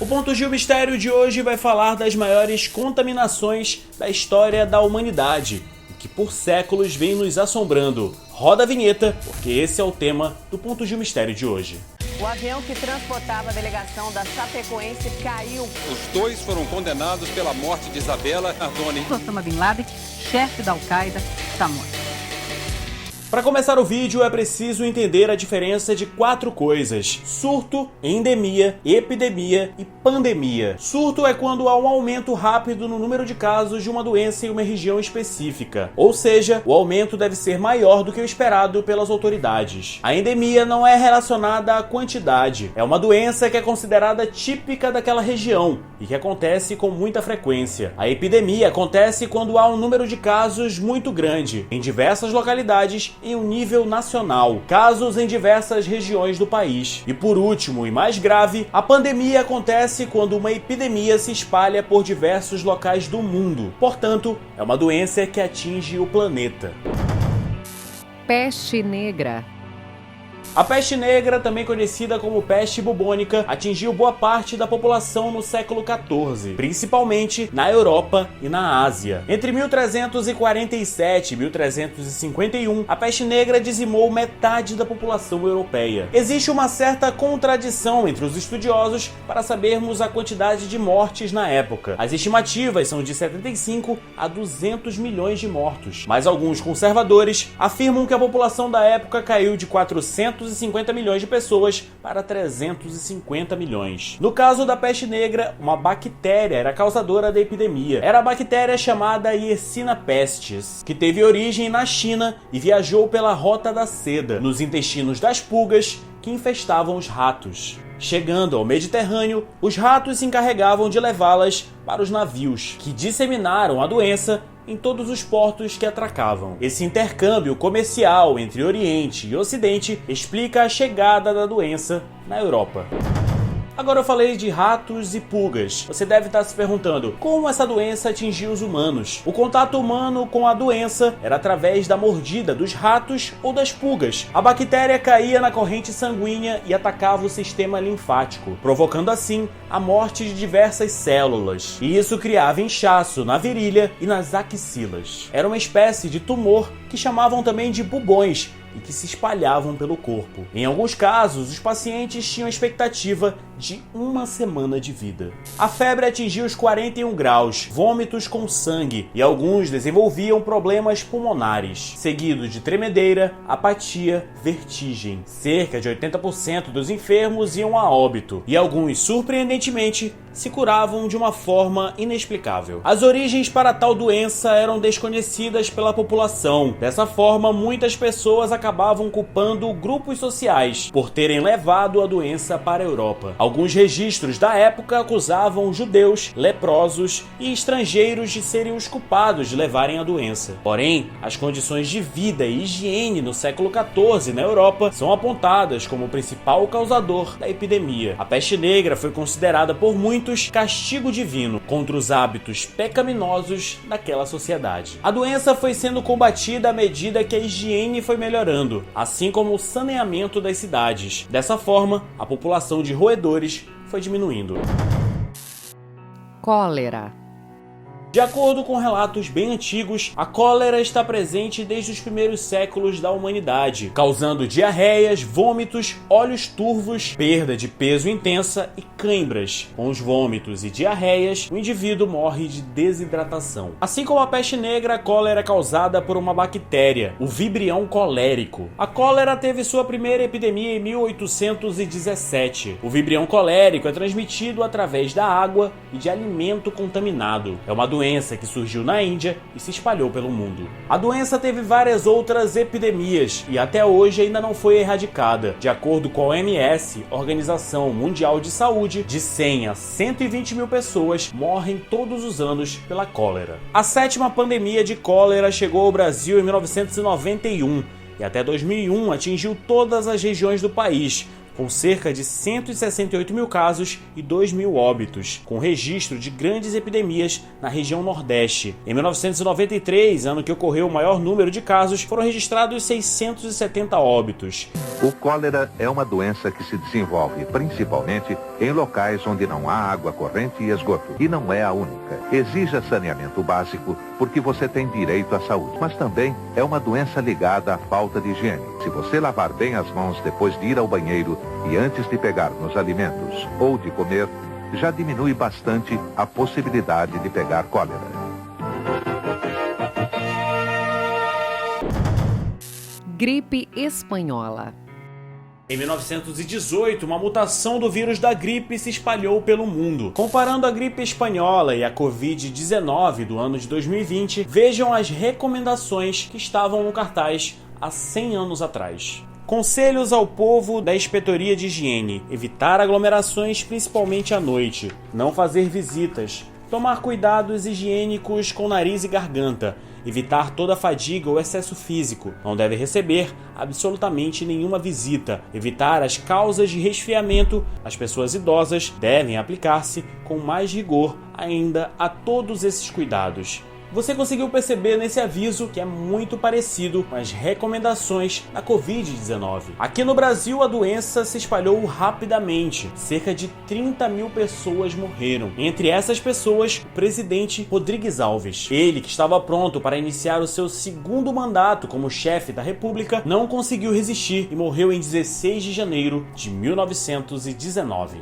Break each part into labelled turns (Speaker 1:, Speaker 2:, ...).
Speaker 1: O Ponto G Mistério de hoje vai falar das maiores contaminações da história da humanidade e que por séculos vem nos assombrando. Roda a vinheta, porque esse é o tema do Ponto G Mistério de hoje.
Speaker 2: O avião que transportava a delegação da Chapecoense caiu.
Speaker 3: Os dois foram condenados pela morte de Isabela Nardoni.
Speaker 4: Osama Bin Laden, chefe da Al-Qaeda, está morto.
Speaker 1: Para começar o vídeo é preciso entender a diferença de 4 coisas: surto, endemia, epidemia e pandemia. Surto é quando há um aumento rápido no número de casos de uma doença em uma região específica, ou seja, o aumento deve ser maior do que o esperado pelas autoridades. A endemia não é relacionada à quantidade, é uma doença que é considerada típica daquela região e que acontece com muita frequência. A epidemia acontece quando há um número de casos muito grande em diversas localidades em um nível nacional, casos em diversas regiões do país. E por último, e mais grave, a pandemia acontece quando uma epidemia se espalha por diversos locais do mundo. Portanto, é uma doença que atinge o planeta.
Speaker 4: Peste negra.
Speaker 1: A peste negra, também conhecida como peste bubônica, atingiu boa parte da população no século XIV, principalmente na Europa e na Ásia. Entre 1347 e 1351, a peste negra dizimou metade da população europeia. Existe uma certa contradição entre os estudiosos para sabermos a quantidade de mortes na época. As estimativas são de 75 a 200 milhões de mortos, mas alguns conservadores afirmam que a população da época caiu de 450 milhões de pessoas para 350 milhões. No caso da peste negra, uma bactéria era causadora da epidemia. Era a bactéria chamada Yersinia pestis, que teve origem na China e viajou pela Rota da Seda, nos intestinos das pulgas que infestavam os ratos. Chegando ao Mediterrâneo, os ratos se encarregavam de levá-las para os navios, que disseminaram a doença em todos os portos que atracavam. Esse intercâmbio comercial entre Oriente e Ocidente explica a chegada da doença na Europa. Agora eu falei de ratos e pulgas. Você deve estar se perguntando como essa doença atingiu os humanos. O contato humano com a doença era através da mordida dos ratos ou das pulgas. A bactéria caía na corrente sanguínea e atacava o sistema linfático, provocando assim a morte de diversas células. E isso criava inchaço na virilha e nas axilas. Era uma espécie de tumor que chamavam também de bubões e que se espalhavam pelo corpo. Em alguns casos, os pacientes tinham expectativa de 1 semana de vida. A febre atingiu os 41 graus, vômitos com sangue e alguns desenvolviam problemas pulmonares, seguido de tremedeira, apatia, vertigem. Cerca de 80% dos enfermos iam a óbito e alguns, surpreendentemente, se curavam de uma forma inexplicável. As origens para tal doença eram desconhecidas pela população. Dessa forma, muitas pessoas acabavam culpando grupos sociais por terem levado a doença para a Europa. Alguns registros da época acusavam judeus, leprosos e estrangeiros de serem os culpados de levarem a doença. Porém, as condições de vida e higiene no século XIV na Europa são apontadas como o principal causador da epidemia. A peste negra foi considerada por muitos castigo divino contra os hábitos pecaminosos daquela sociedade. A doença foi sendo combatida à medida que a higiene foi melhorando, assim como o saneamento das cidades. Dessa forma, a população de roedores foi diminuindo.
Speaker 4: Cólera.
Speaker 1: De acordo com relatos bem antigos, a cólera está presente desde os primeiros séculos da humanidade, causando diarreias, vômitos, olhos turvos, perda de peso intensa e cãibras. Com os vômitos e diarreias, o indivíduo morre de desidratação. Assim como a peste negra, a cólera é causada por uma bactéria, o Vibrião colérico. A cólera teve sua primeira epidemia em 1817. O Vibrião colérico é transmitido através da água e de alimento contaminado. É uma doença que surgiu na Índia e se espalhou pelo mundo. A doença teve várias outras epidemias e até hoje ainda não foi erradicada. De acordo com a OMS, Organização Mundial de Saúde, de 100 a 120 mil pessoas morrem todos os anos pela cólera. A 7ª pandemia de cólera chegou ao Brasil em 1991 e até 2001 atingiu todas as regiões do país, com cerca de 168 mil casos e 2 mil óbitos, com registro de grandes epidemias na região Nordeste. Em 1993, ano que ocorreu o maior número de casos, foram registrados 670 óbitos.
Speaker 5: O cólera é uma doença que se desenvolve principalmente em locais onde não há água corrente e esgoto. E não é a única. Exija saneamento básico porque você tem direito à saúde. Mas também é uma doença ligada à falta de higiene. Se você lavar bem as mãos depois de ir ao banheiro e antes de pegar nos alimentos ou de comer, já diminui bastante a possibilidade de pegar cólera.
Speaker 6: Gripe espanhola.
Speaker 1: Em 1918, uma mutação do vírus da gripe se espalhou pelo mundo. Comparando a gripe espanhola e a Covid-19 do ano de 2020, vejam as recomendações que estavam no cartaz há 100 anos atrás. Conselhos ao povo da Inspetoria de Higiene: evitar aglomerações, principalmente à noite, não fazer visitas, tomar cuidados higiênicos com nariz e garganta, evitar toda fadiga ou excesso físico, não deve receber absolutamente nenhuma visita, evitar as causas de resfriamento. As pessoas idosas devem aplicar-se com mais rigor ainda a todos esses cuidados. Você conseguiu perceber nesse aviso que é muito parecido com as recomendações da Covid-19. Aqui no Brasil, a doença se espalhou rapidamente. Cerca de 30 mil pessoas morreram. Entre essas pessoas, o presidente Rodrigues Alves. Ele, que estava pronto para iniciar o seu segundo mandato como chefe da República, não conseguiu resistir e morreu em 16 de janeiro de 1919.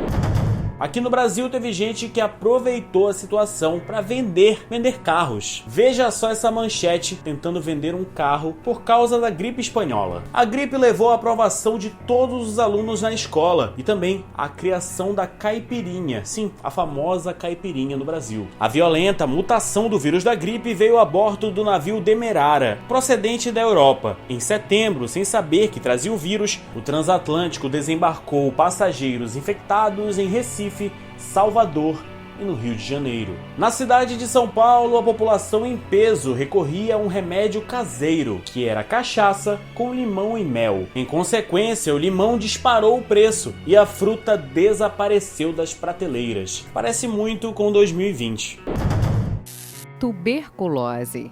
Speaker 1: Aqui no Brasil teve gente que aproveitou a situação para vender carros. Veja só essa manchete tentando vender um carro por causa da gripe espanhola. A gripe levou à aprovação de todos os alunos na escola e também à criação da caipirinha. Sim, a famosa caipirinha no Brasil. A violenta mutação do vírus da gripe veio a bordo do navio Demerara, procedente da Europa. Em setembro, sem saber que trazia o vírus, o transatlântico desembarcou passageiros infectados em Recife, Salvador e no Rio de Janeiro. Na cidade de São Paulo, a população em peso recorria a um remédio caseiro, que era cachaça com limão e mel. Em consequência, o limão disparou o preço e a fruta desapareceu das prateleiras. Parece muito com 2020.
Speaker 6: Tuberculose.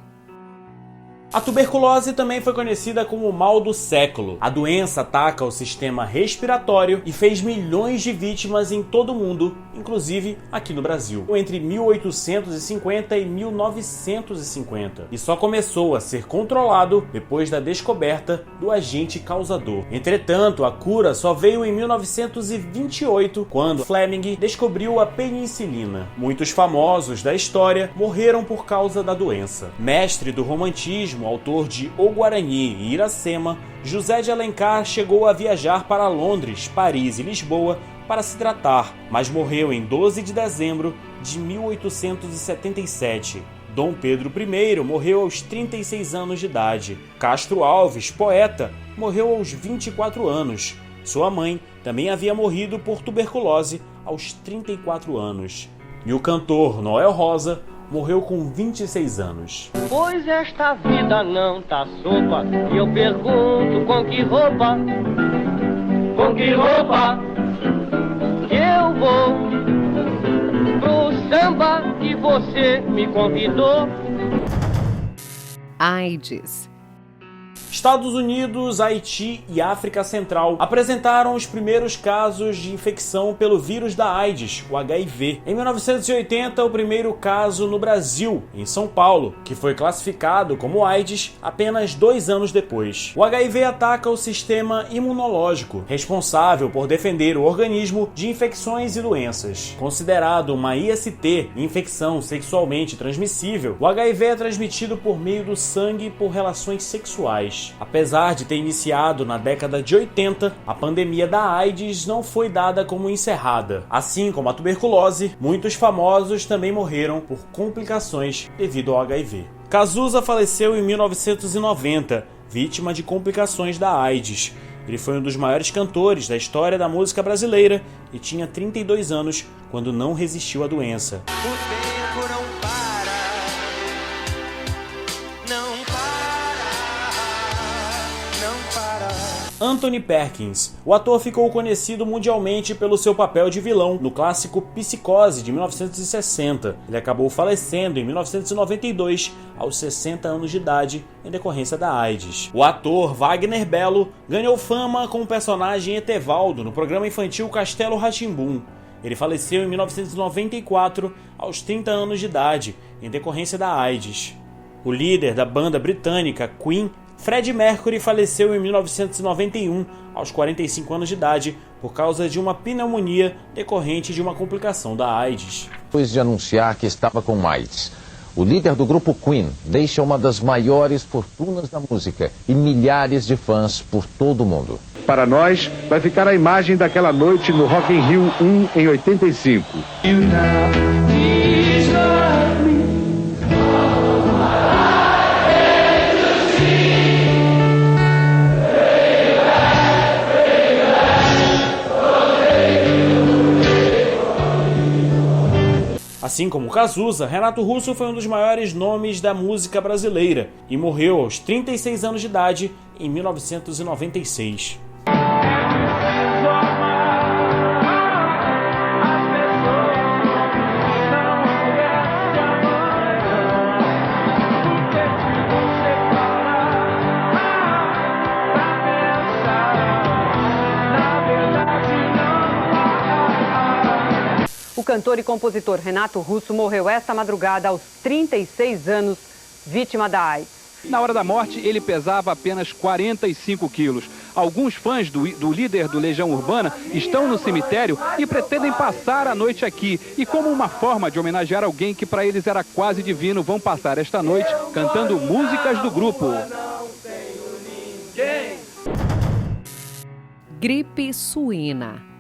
Speaker 1: A tuberculose também foi conhecida como o mal do século. A doença ataca o sistema respiratório e fez milhões de vítimas em todo o mundo, inclusive aqui no Brasil, entre 1850 e 1950, e só começou a ser controlado depois da descoberta do agente causador. Entretanto, a cura só veio em 1928, quando Fleming descobriu a penicilina. Muitos famosos da história morreram por causa da doença. Mestre do romantismo, autor de O Guarani e Iracema, José de Alencar chegou a viajar para Londres, Paris e Lisboa para se tratar, mas morreu em 12 de dezembro de 1877. Dom Pedro I morreu aos 36 anos de idade. Castro Alves, poeta, morreu aos 24 anos. Sua mãe também havia morrido por tuberculose aos 34 anos. E o cantor Noel Rosa morreu com 26 anos.
Speaker 7: Pois esta vida não tá sopa, e eu pergunto com que roupa que eu vou pro samba que você me convidou.
Speaker 6: AIDS.
Speaker 1: Estados Unidos, Haiti e África Central apresentaram os primeiros casos de infecção pelo vírus da AIDS, o HIV. Em 1980, o primeiro caso no Brasil, em São Paulo, que foi classificado como AIDS apenas 2 anos depois. O HIV ataca o sistema imunológico, responsável por defender o organismo de infecções e doenças. Considerado uma IST, infecção sexualmente transmissível, o HIV é transmitido por meio do sangue por relações sexuais. Apesar de ter iniciado na década de 80, a pandemia da AIDS não foi dada como encerrada. Assim como a tuberculose, muitos famosos também morreram por complicações devido ao HIV. Cazuza faleceu em 1990, vítima de complicações da AIDS. Ele foi um dos maiores cantores da história da música brasileira e tinha 32 anos quando não resistiu à doença. Anthony Perkins. O ator ficou conhecido mundialmente pelo seu papel de vilão no clássico Psicose, de 1960. Ele acabou falecendo em 1992, aos 60 anos de idade, em decorrência da AIDS. O ator Wagner Bello ganhou fama com o personagem Etevaldo no programa infantil Castelo Rá-Tim-Bum. Ele faleceu em 1994, aos 30 anos de idade, em decorrência da AIDS. O líder da banda britânica Queen, Freddie Mercury, faleceu em 1991, aos 45 anos de idade, por causa de uma pneumonia decorrente de uma complicação da AIDS.
Speaker 8: Depois de anunciar que estava com AIDS, o líder do grupo Queen deixa uma das maiores fortunas da música e milhares de fãs por todo o mundo.
Speaker 9: Para nós, vai ficar a imagem daquela noite no Rock in Rio 1 em 85.
Speaker 1: Assim como Cazuza, Renato Russo foi um dos maiores nomes da música brasileira e morreu aos 36 anos de idade em 1996.
Speaker 2: O cantor e compositor Renato Russo morreu esta madrugada aos 36 anos, vítima da AIDS.
Speaker 3: Na hora da morte, ele pesava apenas 45 quilos. Alguns fãs do líder do Legião Urbana estão no cemitério e pretendem passar a noite aqui. E como uma forma de homenagear alguém que para eles era quase divino, vão passar esta noite cantando músicas do grupo.
Speaker 6: Gripe suína.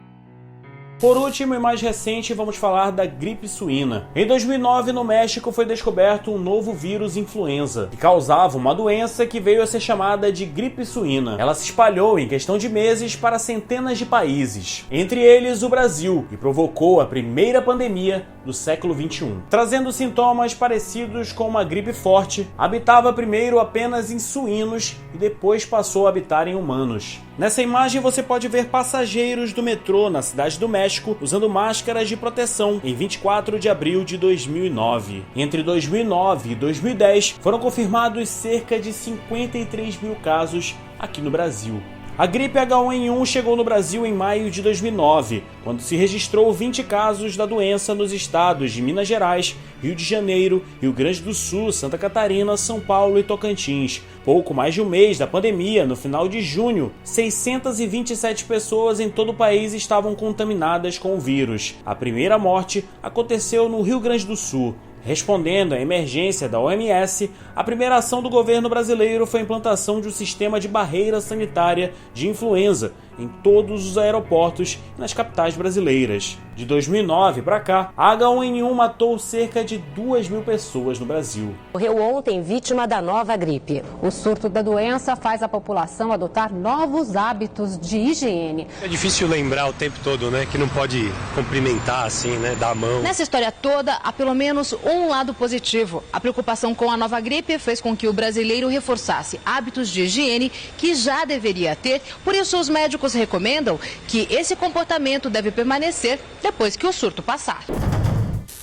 Speaker 1: Por último e mais recente, vamos falar da gripe suína. Em 2009, no México, foi descoberto um novo vírus influenza, que causava uma doença que veio a ser chamada de gripe suína. Ela se espalhou em questão de meses para centenas de países, entre eles o Brasil, e provocou a primeira pandemia do século XXI. Trazendo sintomas parecidos com uma gripe forte, habitava primeiro apenas em suínos e depois passou a habitar em humanos. Nessa imagem você pode ver passageiros do metrô na cidade do México usando máscaras de proteção em 24 de abril de 2009. Entre 2009 e 2010 foram confirmados cerca de 53 mil casos aqui no Brasil. A gripe H1N1 chegou no Brasil em maio de 2009, quando se registrou 20 casos da doença nos estados de Minas Gerais, Rio de Janeiro, Rio Grande do Sul, Santa Catarina, São Paulo e Tocantins. Pouco mais de um mês da pandemia, no final de junho, 627 pessoas em todo o país estavam contaminadas com o vírus. A primeira morte aconteceu no Rio Grande do Sul. Respondendo à emergência da OMS, a primeira ação do governo brasileiro foi a implantação de um sistema de barreira sanitária de influenza em todos os aeroportos e nas capitais brasileiras. De 2009 para cá, a H1N1 matou cerca de 2.000 pessoas no Brasil.
Speaker 10: Morreu ontem vítima da nova gripe. O surto da doença faz a população adotar novos hábitos de higiene.
Speaker 11: É difícil lembrar o tempo todo, né, que não pode cumprimentar assim, né, dar a mão.
Speaker 12: Nessa história toda, há pelo menos um lado positivo. A preocupação com a nova gripe fez com que o brasileiro reforçasse hábitos de higiene que já deveria ter. Por isso, os médicos recomendam que esse comportamento deve permanecer depois que o surto passar.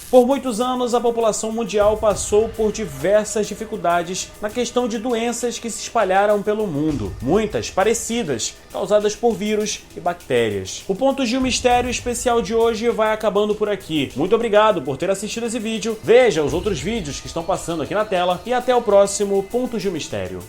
Speaker 1: Por muitos anos, a população mundial passou por diversas dificuldades na questão de doenças que se espalharam pelo mundo, muitas parecidas, causadas por vírus e bactérias. O Ponto Gil Mistério especial de hoje vai acabando por aqui. Muito obrigado por ter assistido esse vídeo, veja os outros vídeos que estão passando aqui na tela e até o próximo Ponto Gil Mistério.